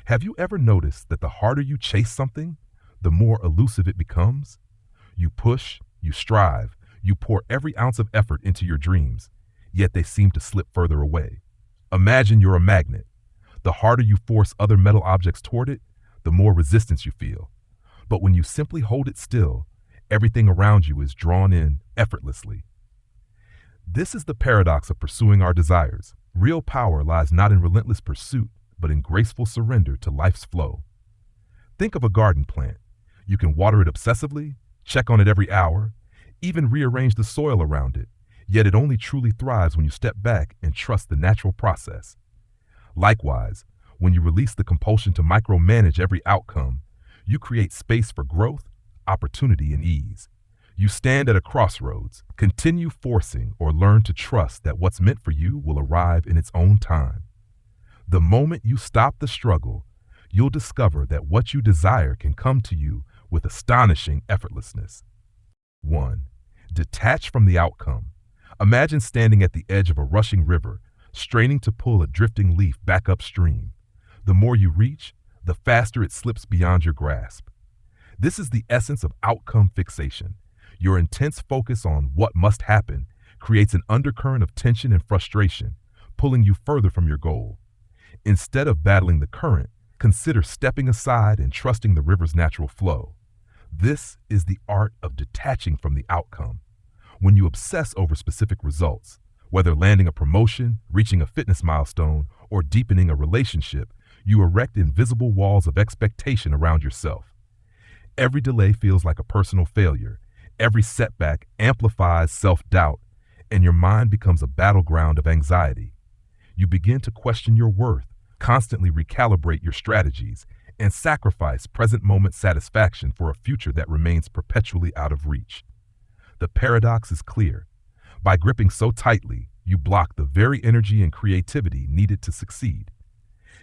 Have you ever noticed that the harder you chase something, the more elusive it becomes? You push, you strive, you pour every ounce of effort into your dreams, yet they seem to slip further away. Imagine you're a magnet. The harder you force other metal objects toward it, the more resistance you feel. But when you simply hold it still, everything around you is drawn in effortlessly. This is the paradox of pursuing our desires. Real power lies not in relentless pursuit, but in graceful surrender to life's flow. Think of a garden plant. You can water it obsessively, check on it every hour, even rearrange the soil around it, yet it only truly thrives when you step back and trust the natural process. Likewise, when you release the compulsion to micromanage every outcome, you create space for growth, opportunity, and ease. You stand at a crossroads, continue forcing, or learn to trust that what's meant for you will arrive in its own time. The moment you stop the struggle, you'll discover that what you desire can come to you with astonishing effortlessness. 1. Detach from the outcome. Imagine standing at the edge of a rushing river, straining to pull a drifting leaf back upstream. The more you reach, the faster it slips beyond your grasp. This is the essence of outcome fixation. Your intense focus on what must happen creates an undercurrent of tension and frustration, pulling you further from your goal. Instead of battling the current, consider stepping aside and trusting the river's natural flow. This is the art of detaching from the outcome. When you obsess over specific results, whether landing a promotion, reaching a fitness milestone, or deepening a relationship, you erect invisible walls of expectation around yourself. Every delay feels like a personal failure. Every setback amplifies self-doubt, and your mind becomes a battleground of anxiety. You begin to question your worth, constantly recalibrate your strategies, and sacrifice present moment satisfaction for a future that remains perpetually out of reach. The paradox is clear. By gripping so tightly, you block the very energy and creativity needed to succeed.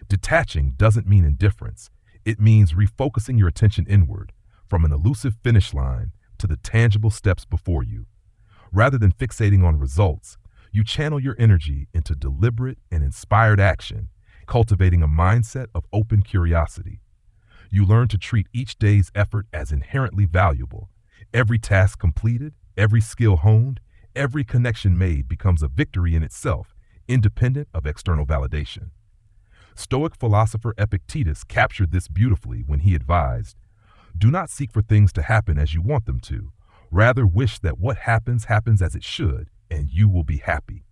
Detaching doesn't mean indifference. It means refocusing your attention inward, from an elusive finish line to the tangible steps before you. Rather than fixating on results, you channel your energy into deliberate and inspired action, cultivating a mindset of open curiosity. You learn to treat each day's effort as inherently valuable. Every task completed, every skill honed, every connection made becomes a victory in itself, independent of external validation. Stoic philosopher Epictetus captured this beautifully when he advised, "Do not seek for things to happen as you want them to. Rather wish that what happens happens as it should, and you will be happy."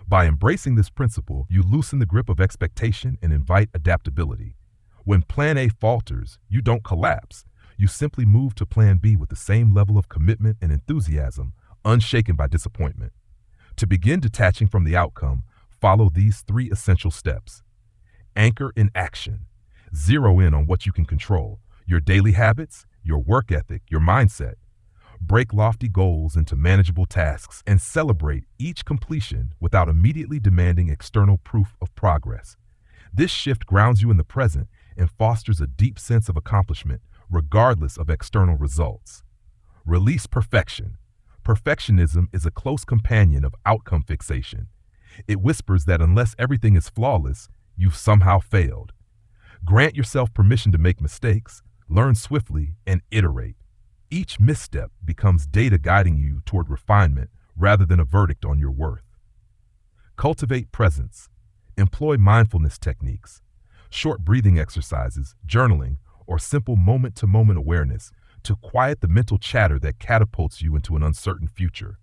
By embracing this principle, you loosen the grip of expectation and invite adaptability. When Plan A falters, you don't collapse. You simply move to Plan B with the same level of commitment and enthusiasm, unshaken by disappointment. To begin detaching from the outcome, follow these 3 essential steps. Anchor in action. Zero in on what you can control: your daily habits, your work ethic, your mindset. Break lofty goals into manageable tasks and celebrate each completion without immediately demanding external proof of progress. This shift grounds you in the present and fosters a deep sense of accomplishment, regardless of external results. Release perfection. Perfectionism is a close companion of outcome fixation. It whispers that unless everything is flawless, you've somehow failed. Grant yourself permission to make mistakes, learn swiftly, and iterate. Each misstep becomes data guiding you toward refinement rather than a verdict on your worth. Cultivate presence. Employ mindfulness techniques, short breathing exercises, journaling, or simple moment-to-moment awareness to quiet the mental chatter that catapults you into an uncertain future.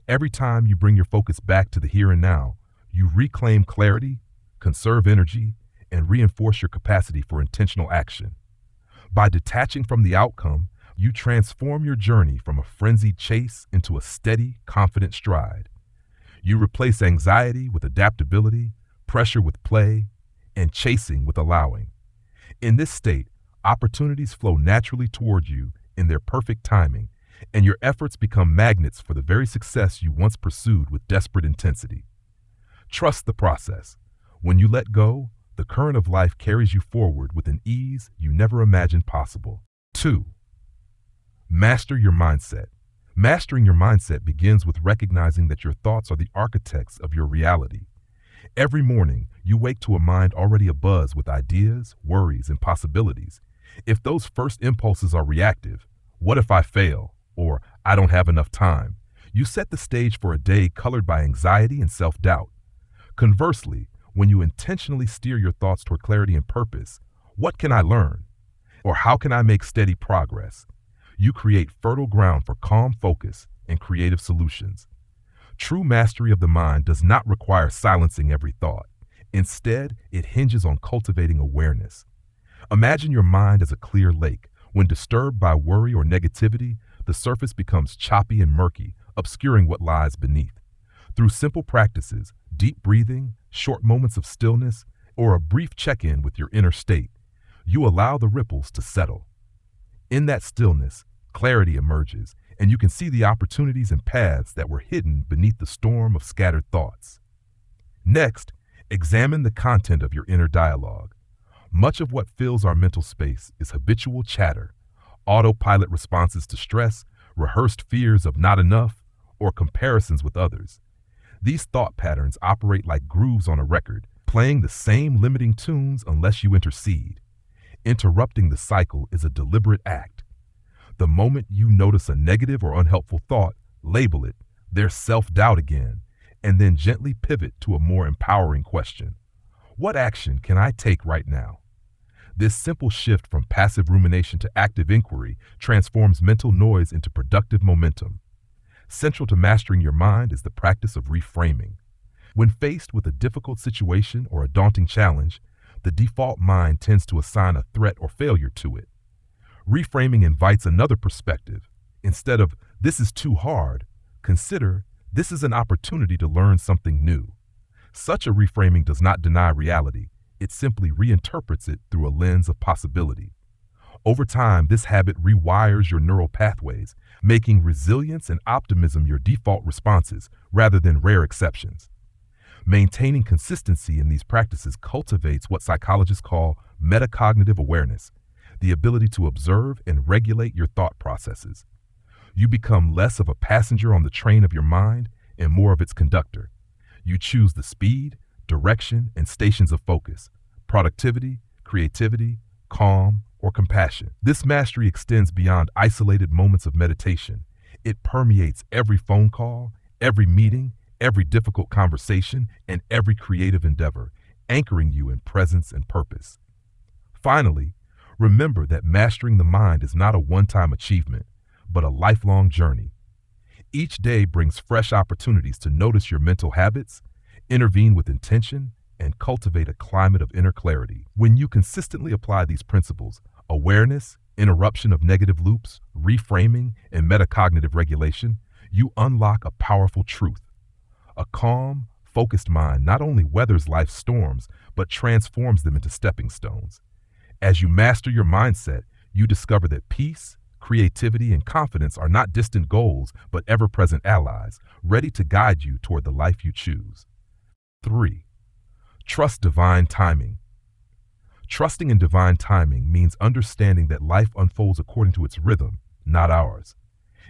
Every time you bring your focus back to the here and now, you reclaim clarity, conserve energy, and reinforce your capacity for intentional action. By detaching from the outcome, you transform your journey from a frenzied chase into a steady, confident stride. You replace anxiety with adaptability, pressure with play, and chasing with allowing. In this state, opportunities flow naturally toward you in their perfect timing, and your efforts become magnets for the very success you once pursued with desperate intensity. Trust the process. When you let go, the current of life carries you forward with an ease you never imagined possible. 2. Master your mindset. Mastering your mindset begins with recognizing that your thoughts are the architects of your reality. Every morning, you wake to a mind already abuzz with ideas, worries, and possibilities. If those first impulses are reactive, what if I fail? Or I don't have enough time? You set the stage for a day colored by anxiety and self-doubt. Conversely, when you intentionally steer your thoughts toward clarity and purpose, what can I learn? Or how can I make steady progress? You create fertile ground for calm focus and creative solutions. True mastery of the mind does not require silencing every thought. Instead, it hinges on cultivating awareness. Imagine your mind as a clear lake. When disturbed by worry or negativity, the surface becomes choppy and murky, obscuring what lies beneath. Through simple practices, deep breathing, short moments of stillness, or a brief check-in with your inner state, you allow the ripples to settle. In that stillness, clarity emerges, and you can see the opportunities and paths that were hidden beneath the storm of scattered thoughts. Next, examine the content of your inner dialogue. Much of what fills our mental space is habitual chatter, autopilot responses to stress, rehearsed fears of not enough, or comparisons with others. These thought patterns operate like grooves on a record, playing the same limiting tunes unless you intercede. Interrupting the cycle is a deliberate act. The moment you notice a negative or unhelpful thought, label it, there's self-doubt again, and then gently pivot to a more empowering question. What action can I take right now? This simple shift from passive rumination to active inquiry transforms mental noise into productive momentum. Central to mastering your mind is the practice of reframing. When faced with a difficult situation or a daunting challenge, the default mind tends to assign a threat or failure to it. Reframing invites another perspective. Instead of, this is too hard, consider, this is an opportunity to learn something new. Such a reframing does not deny reality. It simply reinterprets it through a lens of possibility. Over time, this habit rewires your neural pathways, making resilience and optimism your default responses rather than rare exceptions. Maintaining consistency in these practices cultivates what psychologists call metacognitive awareness, the ability to observe and regulate your thought processes. You become less of a passenger on the train of your mind and more of its conductor. You choose the speed, direction, and stations of focus, productivity, creativity, calm, or compassion. This mastery extends beyond isolated moments of meditation. It permeates every phone call, every meeting, every difficult conversation, and every creative endeavor, anchoring you in presence and purpose. Finally, remember that mastering the mind is not a one-time achievement, but a lifelong journey. Each day brings fresh opportunities to notice your mental habits, intervene with intention, and cultivate a climate of inner clarity. When you consistently apply these principles, awareness, interruption of negative loops, reframing, and metacognitive regulation, you unlock a powerful truth. A calm, focused mind not only weathers life's storms, but transforms them into stepping stones. As you master your mindset, you discover that peace, creativity, and confidence are not distant goals, but ever-present allies, ready to guide you toward the life you choose. 3. Trust divine timing. Trusting in divine timing means understanding that life unfolds according to its rhythm, not ours.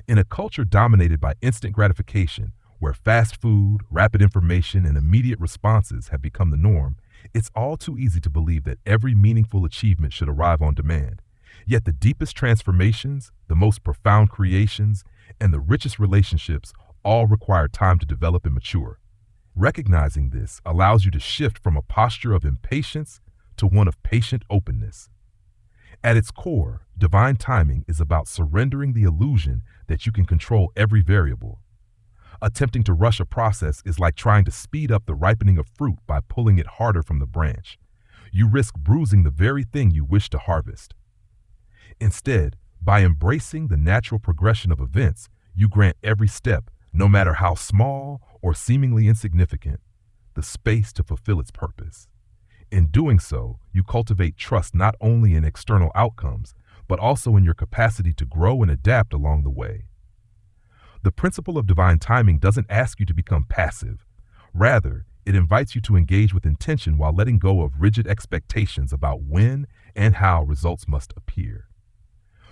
In a culture dominated by instant gratification, where fast food, rapid information, and immediate responses have become the norm, it's all too easy to believe that every meaningful achievement should arrive on demand. Yet the deepest transformations, the most profound creations, and the richest relationships all require time to develop and mature. Recognizing this allows you to shift from a posture of impatience to one of patient openness. At its core, divine timing is about surrendering the illusion that you can control every variable. Attempting to rush a process is like trying to speed up the ripening of fruit by pulling it harder from the branch. You risk bruising the very thing you wish to harvest. Instead, by embracing the natural progression of events, you grant every step, no matter how small or seemingly insignificant, the space to fulfill its purpose. In doing so, you cultivate trust not only in external outcomes, but also in your capacity to grow and adapt along the way. The principle of divine timing doesn't ask you to become passive. Rather, it invites you to engage with intention while letting go of rigid expectations about when and how results must appear.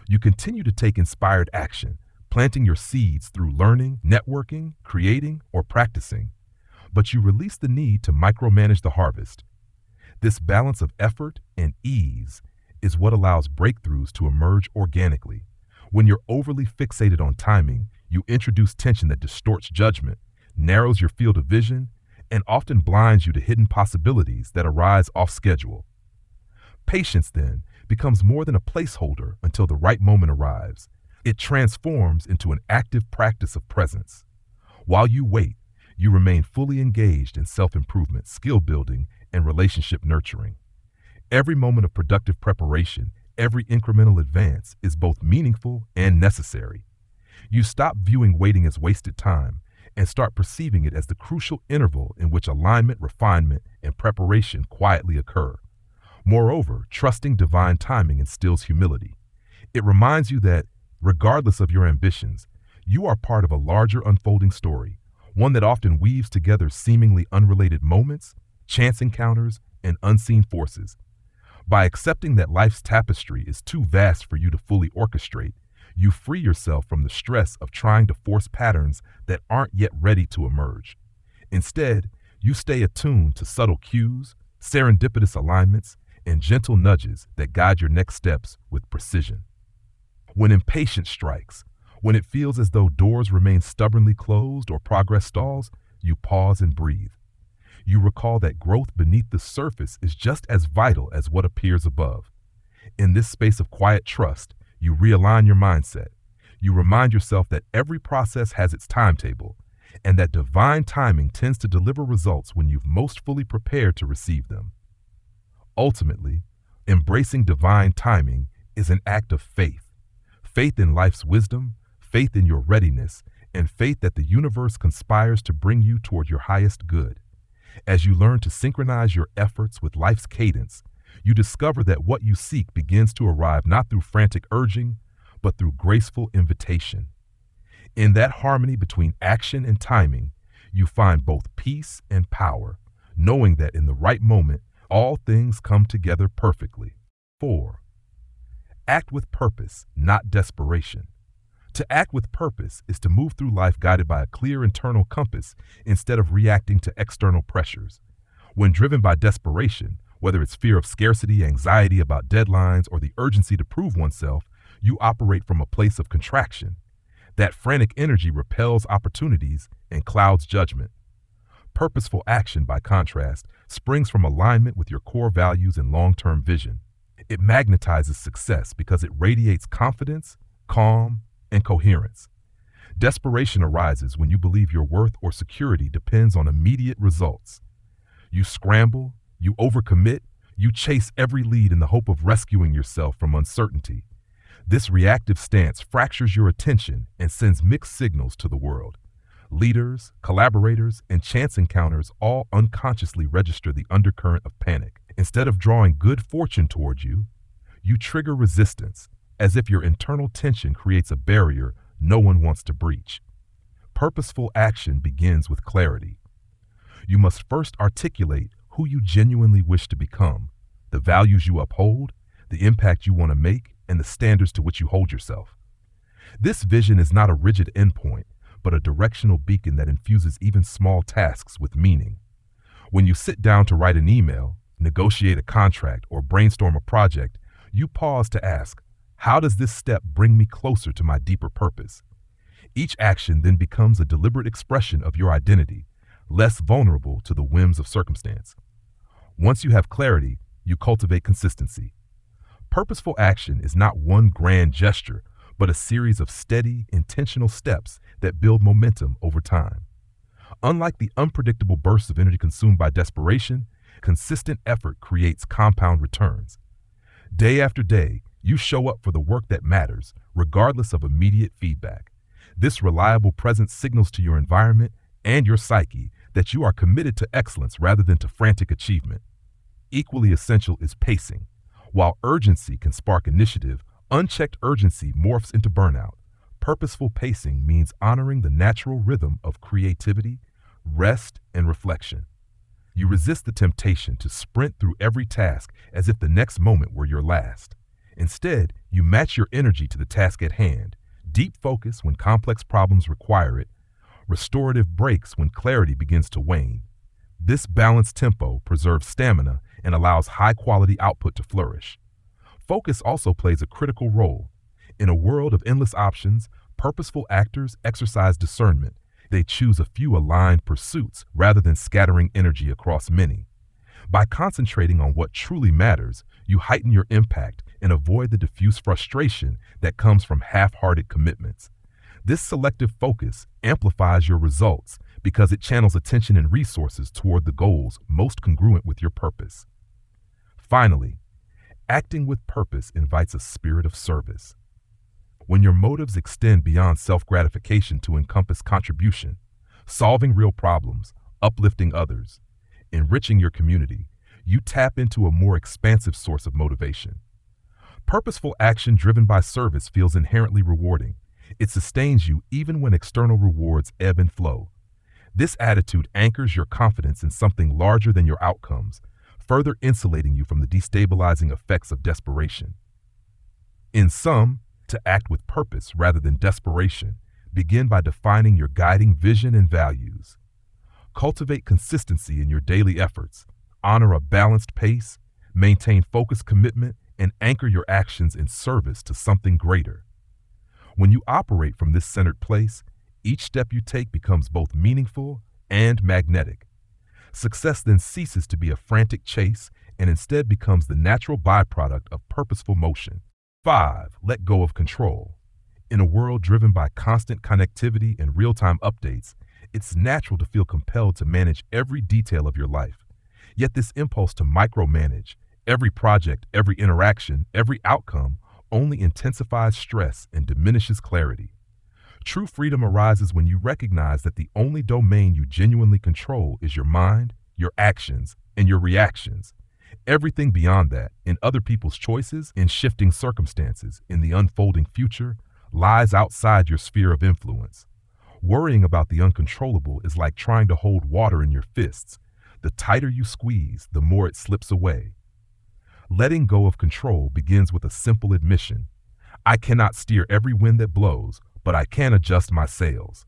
You continue to take inspired action, planting your seeds through learning, networking, creating, or practicing. but you release the need to micromanage the harvest. This balance of effort and ease is what allows breakthroughs to emerge organically. When you're overly fixated on timing, you introduce tension that distorts judgment, narrows your field of vision, and often blinds you to hidden possibilities that arise off schedule. Patience, then, becomes more than a placeholder until the right moment arrives. It transforms into an active practice of presence. While you wait, you remain fully engaged in self-improvement, skill building, and relationship nurturing. Every moment of productive preparation, every incremental advance is both meaningful and necessary. You stop viewing waiting as wasted time and start perceiving it as the crucial interval in which alignment, refinement, and preparation quietly occur. Moreover, trusting divine timing instills humility. It reminds you that, regardless of your ambitions, you are part of a larger unfolding story, one that often weaves together seemingly unrelated moments, chance encounters, and unseen forces. By accepting that life's tapestry is too vast for you to fully orchestrate, you free yourself from the stress of trying to force patterns that aren't yet ready to emerge. Instead, you stay attuned to subtle cues, serendipitous alignments, and gentle nudges that guide your next steps with precision. When impatience strikes, when it feels as though doors remain stubbornly closed or progress stalls, you pause and breathe. You recall that growth beneath the surface is just as vital as what appears above. In this space of quiet trust, you realign your mindset. You remind yourself that every process has its timetable, and that divine timing tends to deliver results when you've most fully prepared to receive them. Ultimately, embracing divine timing is an act of faith. Faith in life's wisdom, faith in your readiness, and faith that the universe conspires to bring you toward your highest good. As you learn to synchronize your efforts with life's cadence, you discover that what you seek begins to arrive not through frantic urging, but through graceful invitation. In that harmony between action and timing, you find both peace and power, knowing that in the right moment, all things come together perfectly. 4. Act with purpose, not desperation. To act with purpose is to move through life guided by a clear internal compass instead of reacting to external pressures. When driven by desperation, whether it's fear of scarcity, anxiety about deadlines, or the urgency to prove oneself, you operate from a place of contraction. That frantic energy repels opportunities and clouds judgment. Purposeful action, by contrast, springs from alignment with your core values and long-term vision. It magnetizes success because it radiates confidence, calm, and coherence. Desperation arises when you believe your worth or security depends on immediate results. You scramble, you overcommit, you chase every lead in the hope of rescuing yourself from uncertainty. This reactive stance fractures your attention and sends mixed signals to the world. Leaders, collaborators, and chance encounters all unconsciously register the undercurrent of panic. Instead of drawing good fortune toward you, you trigger resistance, as if your internal tension creates a barrier no one wants to breach. Purposeful action begins with clarity. You must first articulate who you genuinely wish to become, the values you uphold, the impact you want to make, and the standards to which you hold yourself. This vision is not a rigid endpoint, but a directional beacon that infuses even small tasks with meaning. When you sit down to write an email, negotiate a contract, or brainstorm a project, you pause to ask, how does this step bring me closer to my deeper purpose? Each action then becomes a deliberate expression of your identity, less vulnerable to the whims of circumstance. Once you have clarity, you cultivate consistency. Purposeful action is not one grand gesture, but a series of steady, intentional steps that build momentum over time. Unlike the unpredictable bursts of energy consumed by desperation, consistent effort creates compound returns. Day after day, you show up for the work that matters, regardless of immediate feedback. This reliable presence signals to your environment and your psyche that you are committed to excellence rather than to frantic achievement. Equally essential is pacing. While urgency can spark initiative, unchecked urgency morphs into burnout. Purposeful pacing means honoring the natural rhythm of creativity, rest, and reflection. You resist the temptation to sprint through every task as if the next moment were your last. Instead, you match your energy to the task at hand, deep focus when complex problems require it, Restorative breaks when clarity begins to wane. This balanced tempo preserves stamina and allows high-quality output to flourish. Focus also plays a critical role. In a world of endless options, purposeful actors exercise discernment. They choose a few aligned pursuits rather than scattering energy across many. By concentrating on what truly matters, you heighten your impact and avoid the diffuse frustration that comes from half-hearted commitments. This selective focus amplifies your results because it channels attention and resources toward the goals most congruent with your purpose. Finally, acting with purpose invites a spirit of service. When your motives extend beyond self-gratification to encompass contribution, solving real problems, uplifting others, enriching your community, you tap into a more expansive source of motivation. Purposeful action driven by service feels inherently rewarding. It sustains you even when external rewards ebb and flow. This attitude anchors your confidence in something larger than your outcomes, further insulating you from the destabilizing effects of desperation. In sum, to act with purpose rather than desperation, begin by defining your guiding vision and values. Cultivate consistency in your daily efforts, honor a balanced pace, maintain focused commitment, and anchor your actions in service to something greater. When you operate from this centered place, each step you take becomes both meaningful and magnetic. Success then ceases to be a frantic chase and instead becomes the natural byproduct of purposeful motion. 5. Let go of control. In a world driven by constant connectivity and real-time updates, it's natural to feel compelled to manage every detail of your life. Yet this impulse to micromanage every project, every interaction, every outcome only intensifies stress and diminishes clarity. True freedom arises when you recognize that the only domain you genuinely control is your mind, your actions, and your reactions. Everything beyond that, in other people's choices, in shifting circumstances, in the unfolding future, lies outside your sphere of influence. Worrying about the uncontrollable is like trying to hold water in your fists. The tighter you squeeze, the more it slips away. Letting go of control begins with a simple admission. I cannot steer every wind that blows, but I can adjust my sails.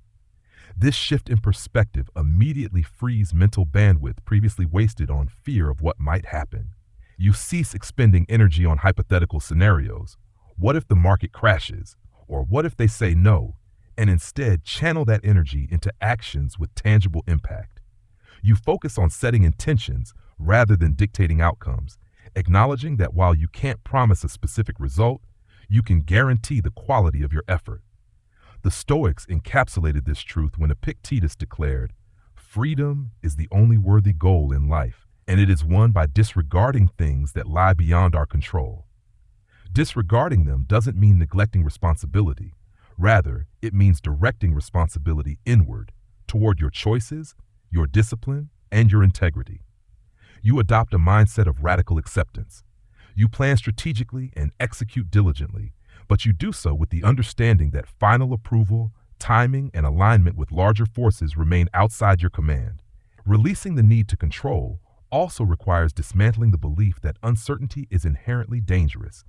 This shift in perspective immediately frees mental bandwidth previously wasted on fear of what might happen. You cease expending energy on hypothetical scenarios. What if the market crashes? Or what if they say no? And instead channel that energy into actions with tangible impact. You focus on setting intentions rather than dictating outcomes, acknowledging that while you can't promise a specific result, you can guarantee the quality of your effort. The Stoics encapsulated this truth when Epictetus declared, "Freedom is the only worthy goal in life, and it is won by disregarding things that lie beyond our control." Disregarding them doesn't mean neglecting responsibility. Rather, it means directing responsibility inward, toward your choices, your discipline, and your integrity. You adopt a mindset of radical acceptance. You plan strategically and execute diligently, but you do so with the understanding that final approval, timing, and alignment with larger forces remain outside your command. Releasing the need to control also requires dismantling the belief that uncertainty is inherently dangerous.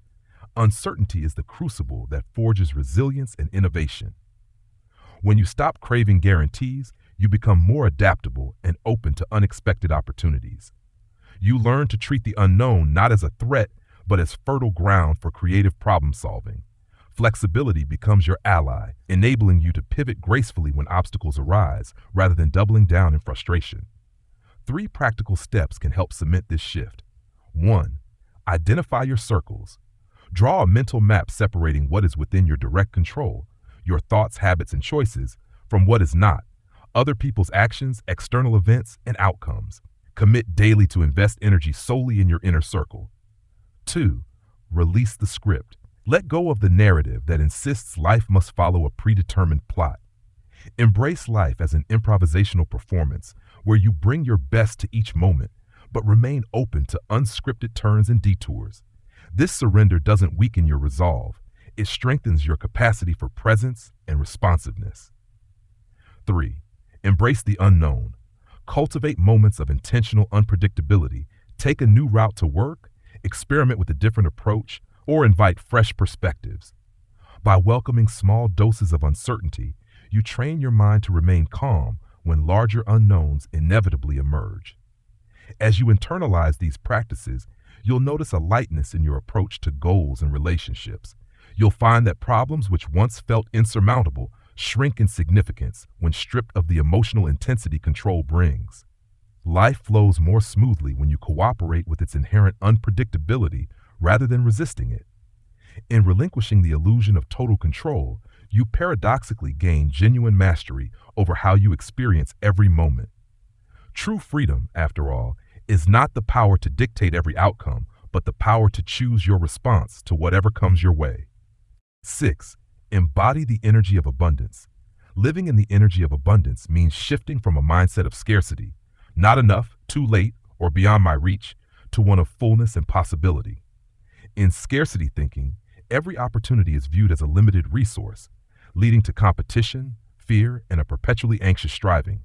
Uncertainty is the crucible that forges resilience and innovation. When you stop craving guarantees, you become more adaptable and open to unexpected opportunities. You learn to treat the unknown not as a threat, but as fertile ground for creative problem solving. Flexibility becomes your ally, enabling you to pivot gracefully when obstacles arise, rather than doubling down in frustration. 3 practical steps can help cement this shift. 1. Identify your circles. Draw a mental map separating what is within your direct control, your thoughts, habits, and choices, from what is not, other people's actions, external events, and outcomes. Commit daily to invest energy solely in your inner circle. 2. Release the script. Let go of the narrative that insists life must follow a predetermined plot. Embrace life as an improvisational performance where you bring your best to each moment, but remain open to unscripted turns and detours. This surrender doesn't weaken your resolve. It strengthens your capacity for presence and responsiveness. 3. Embrace the unknown. Cultivate moments of intentional unpredictability. Take a new route to work, experiment with a different approach, or invite fresh perspectives. By welcoming small doses of uncertainty, you train your mind to remain calm when larger unknowns inevitably emerge. As you internalize these practices, you'll notice a lightness in your approach to goals and relationships. You'll find that problems which once felt insurmountable shrink in significance when stripped of the emotional intensity control brings. Life flows more smoothly when you cooperate with its inherent unpredictability rather than resisting it. In relinquishing the illusion of total control, you paradoxically gain genuine mastery over how you experience every moment. True freedom, after all, is not the power to dictate every outcome, but the power to choose your response to whatever comes your way. 6. Embody the energy of abundance. Living in the energy of abundance means shifting from a mindset of scarcity, not enough, too late, or beyond my reach, to one of fullness and possibility. In scarcity thinking, every opportunity is viewed as a limited resource, leading to competition, fear, and a perpetually anxious striving.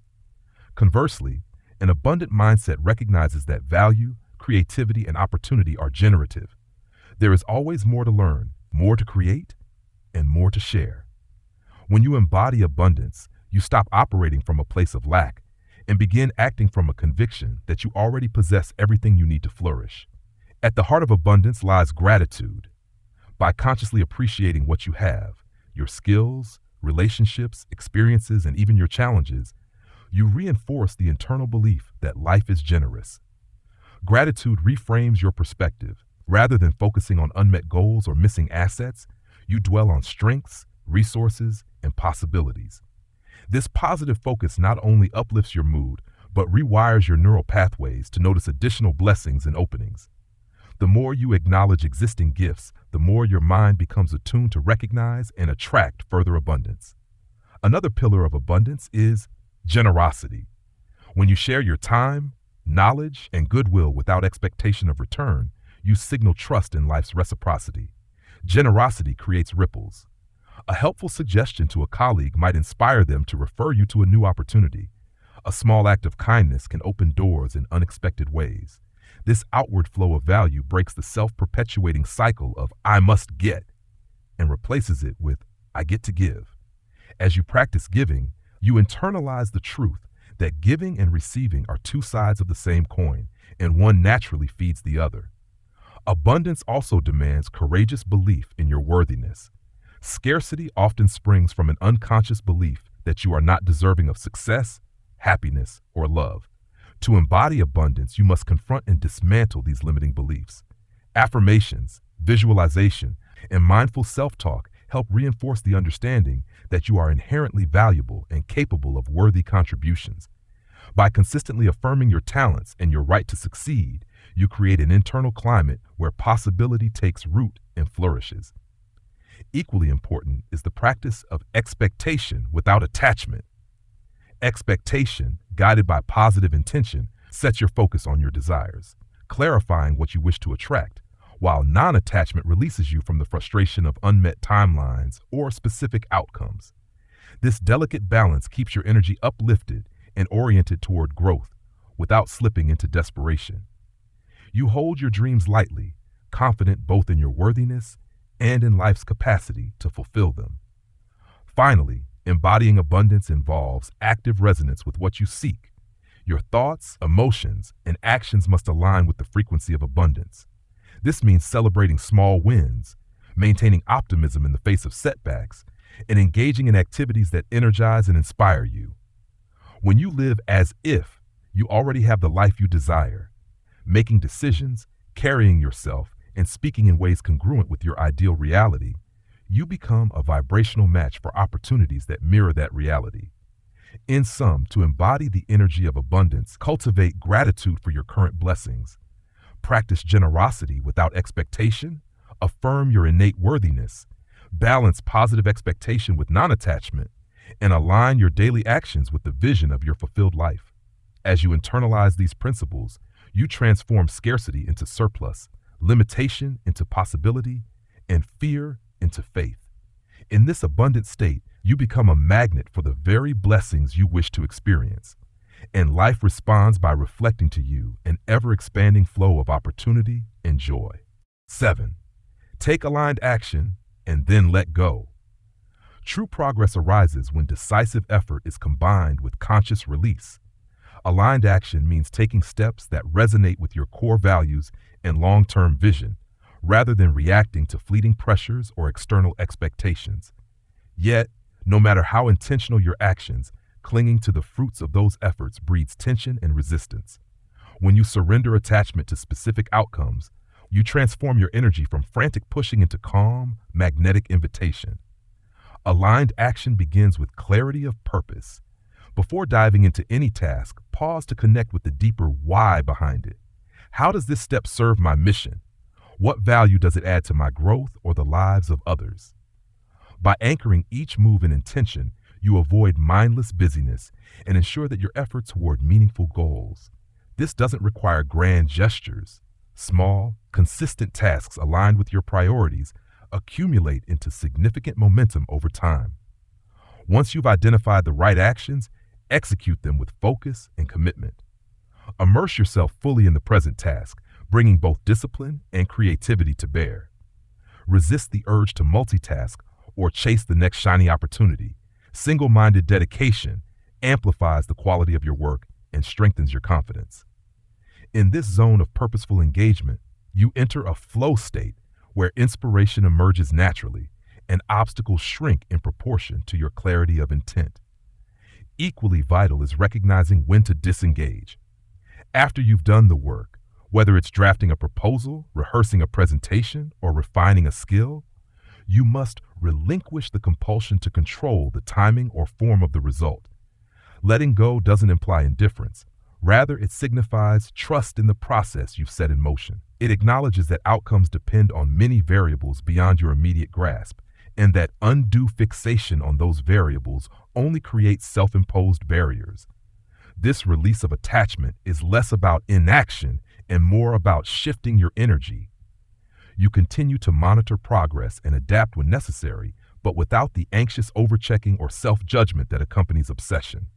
Conversely, an abundant mindset recognizes that value, creativity, and opportunity are generative. There is always more to learn, more to create, and more to share. When you embody abundance, you stop operating from a place of lack and begin acting from a conviction that you already possess everything you need to flourish. At the heart of abundance lies gratitude. By consciously appreciating what you have, your skills, relationships, experiences, and even your challenges, you reinforce the internal belief that life is generous. Gratitude reframes your perspective. Rather than focusing on unmet goals or missing assets, you dwell on strengths, resources, and possibilities. This positive focus not only uplifts your mood, but rewires your neural pathways to notice additional blessings and openings. The more you acknowledge existing gifts, the more your mind becomes attuned to recognize and attract further abundance. Another pillar of abundance is generosity. When you share your time, knowledge, and goodwill without expectation of return, you signal trust in life's reciprocity. Generosity creates ripples. A helpful suggestion to a colleague might inspire them to refer you to a new opportunity. A small act of kindness can open doors in unexpected ways. This outward flow of value breaks the self-perpetuating cycle of "I must get" and replaces it with "I get to give." As you practice giving, you internalize the truth that giving and receiving are two sides of the same coin, and one naturally feeds the other. Abundance also demands courageous belief in your worthiness. Scarcity often springs from an unconscious belief that you are not deserving of success, happiness, or love. To embody abundance, you must confront and dismantle these limiting beliefs. Affirmations, visualization, and mindful self-talk help reinforce the understanding that you are inherently valuable and capable of worthy contributions. By consistently affirming your talents and your right to succeed, you create an internal climate where possibility takes root and flourishes. Equally important is the practice of expectation without attachment. Expectation, guided by positive intention, sets your focus on your desires, clarifying what you wish to attract, while non-attachment releases you from the frustration of unmet timelines or specific outcomes. This delicate balance keeps your energy uplifted and oriented toward growth without slipping into desperation. You hold your dreams lightly, confident both in your worthiness and in life's capacity to fulfill them. Finally, embodying abundance involves active resonance with what you seek. Your thoughts, emotions, and actions must align with the frequency of abundance. This means celebrating small wins, maintaining optimism in the face of setbacks, and engaging in activities that energize and inspire you. When you live as if you already have the life you desire, making decisions, carrying yourself, and speaking in ways congruent with your ideal reality, you become a vibrational match for opportunities that mirror that reality. In sum, to embody the energy of abundance, cultivate gratitude for your current blessings, practice generosity without expectation, affirm your innate worthiness, balance positive expectation with non-attachment, and align your daily actions with the vision of your fulfilled life. As you internalize these principles, you transform scarcity into surplus, limitation into possibility, and fear into faith. In this abundant state, you become a magnet for the very blessings you wish to experience, and life responds by reflecting to you an ever-expanding flow of opportunity and joy. 7. Take aligned action and then let go. True progress arises when decisive effort is combined with conscious release. Aligned action means taking steps that resonate with your core values and long-term vision, rather than reacting to fleeting pressures or external expectations. Yet, no matter how intentional your actions, clinging to the fruits of those efforts breeds tension and resistance. When you surrender attachment to specific outcomes, you transform your energy from frantic pushing into calm, magnetic invitation. Aligned action begins with clarity of purpose. Before diving into any task, pause to connect with the deeper why behind it. How does this step serve my mission? What value does it add to my growth or the lives of others? By anchoring each move in intention, you avoid mindless busyness and ensure that your efforts toward meaningful goals. This doesn't require grand gestures. Small, consistent tasks aligned with your priorities accumulate into significant momentum over time. Once you've identified the right actions, execute them with focus and commitment. Immerse yourself fully in the present task, bringing both discipline and creativity to bear. Resist the urge to multitask or chase the next shiny opportunity. Single-minded dedication amplifies the quality of your work and strengthens your confidence. In this zone of purposeful engagement, you enter a flow state where inspiration emerges naturally and obstacles shrink in proportion to your clarity of intent. Equally vital is recognizing when to disengage. After you've done the work, whether it's drafting a proposal, rehearsing a presentation, or refining a skill, you must relinquish the compulsion to control the timing or form of the result. Letting go doesn't imply indifference. Rather, it signifies trust in the process you've set in motion. It acknowledges that outcomes depend on many variables beyond your immediate grasp, and that undue fixation on those variables only creates self-imposed barriers. This release of attachment is less about inaction and more about shifting your energy. You continue to monitor progress and adapt when necessary, but without the anxious overchecking or self-judgment that accompanies obsession.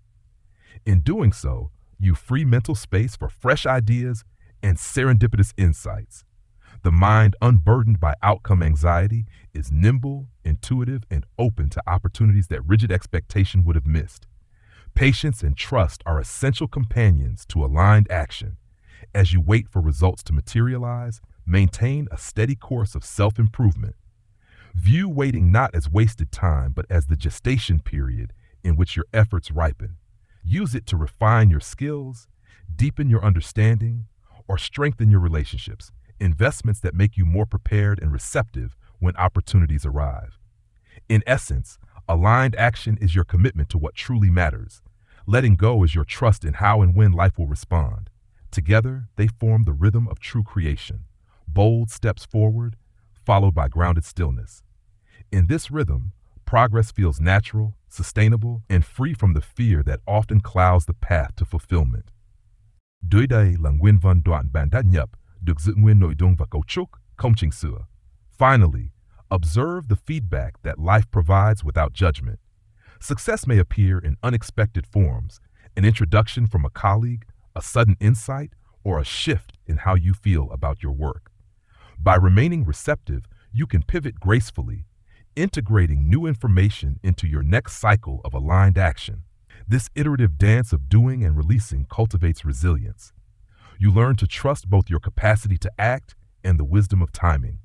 In doing so, you free mental space for fresh ideas and serendipitous insights. The mind, unburdened by outcome anxiety, is nimble, intuitive, and open to opportunities that rigid expectation would have missed. Patience and trust are essential companions to aligned action. As you wait for results to materialize, maintain a steady course of self-improvement. View waiting not as wasted time, but as the gestation period in which your efforts ripen. Use it to refine your skills, deepen your understanding, or strengthen your relationships, investments that make you more prepared and receptive when opportunities arrive. In essence, aligned action is your commitment to what truly matters. Letting go is your trust in how and when life will respond. Together, they form the rhythm of true creation, bold steps forward, followed by grounded stillness. In this rhythm, progress feels natural, sustainable, and free from the fear that often clouds the path to fulfillment. Doidai langwin van doan bandanyap duk zitngwin noidong vakauchuk coaching sua. Finally, observe the feedback that life provides without judgment. Success may appear in unexpected forms, an introduction from a colleague, a sudden insight, or a shift in how you feel about your work. By remaining receptive, you can pivot gracefully, integrating new information into your next cycle of aligned action. This iterative dance of doing and releasing cultivates resilience. You learn to trust both your capacity to act and the wisdom of timing.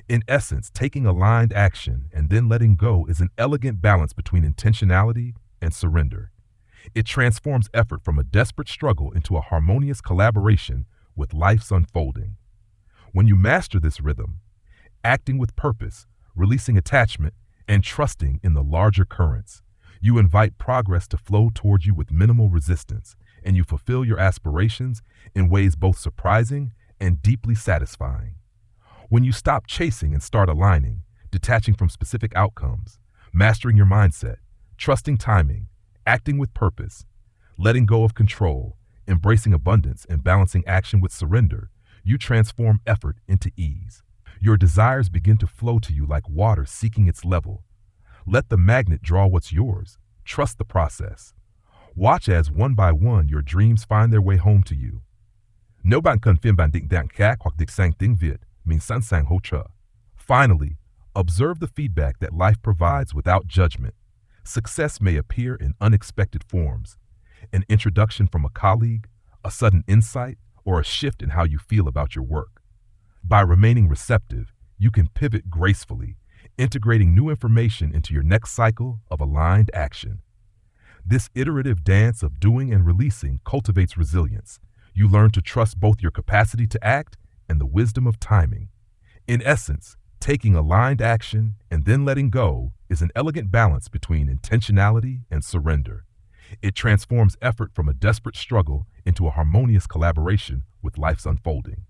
In essence, taking aligned action and then letting go is an elegant balance between intentionality and surrender. It transforms effort from a desperate struggle into a harmonious collaboration with life's unfolding. When you master this rhythm, acting with purpose, releasing attachment, and trusting in the larger currents, you invite progress to flow towards you with minimal resistance, and you fulfill your aspirations in ways both surprising and deeply satisfying. When you stop chasing and start aligning, detaching from specific outcomes, mastering your mindset, trusting timing, acting with purpose, letting go of control, embracing abundance, and balancing action with surrender, you transform effort into ease. Your desires begin to flow to you like water seeking its level. Let the magnet draw what's yours. Trust the process. Watch as one by one your dreams find their way home to you. No ban kan fin ban dik dan kak hoặc dik sang ting Viet means san sang ho cha. Finally, Observe the feedback that life provides without judgment. Success may appear in unexpected forms: an introduction from a colleague, a sudden insight, or a shift in how you feel about your work. By remaining receptive, you can pivot gracefully, integrating new information into your next cycle of aligned action. This iterative dance of doing and releasing cultivates resilience. You learn to trust both your capacity to act and the wisdom of timing. In essence, taking aligned action and then letting go is an elegant balance between intentionality and surrender. It transforms effort from a desperate struggle into a harmonious collaboration with life's unfolding.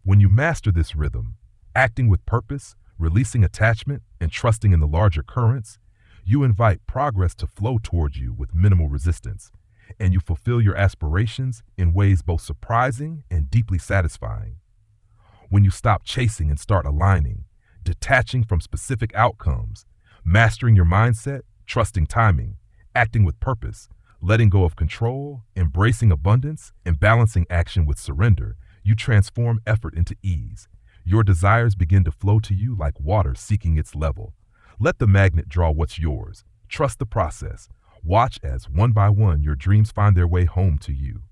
When you master this rhythm, acting with purpose, releasing attachment, and trusting in the larger currents, you invite progress to flow towards you with minimal resistance, and you fulfill your aspirations in ways both surprising and deeply satisfying. When you stop chasing and start aligning, detaching from specific outcomes, mastering your mindset, trusting timing, acting with purpose, letting go of control, embracing abundance, and balancing action with surrender, you transform effort into ease. Your desires begin to flow to you like water seeking its level. Let the magnet draw what's yours. Trust the process. Watch as one by one your dreams find their way home to you.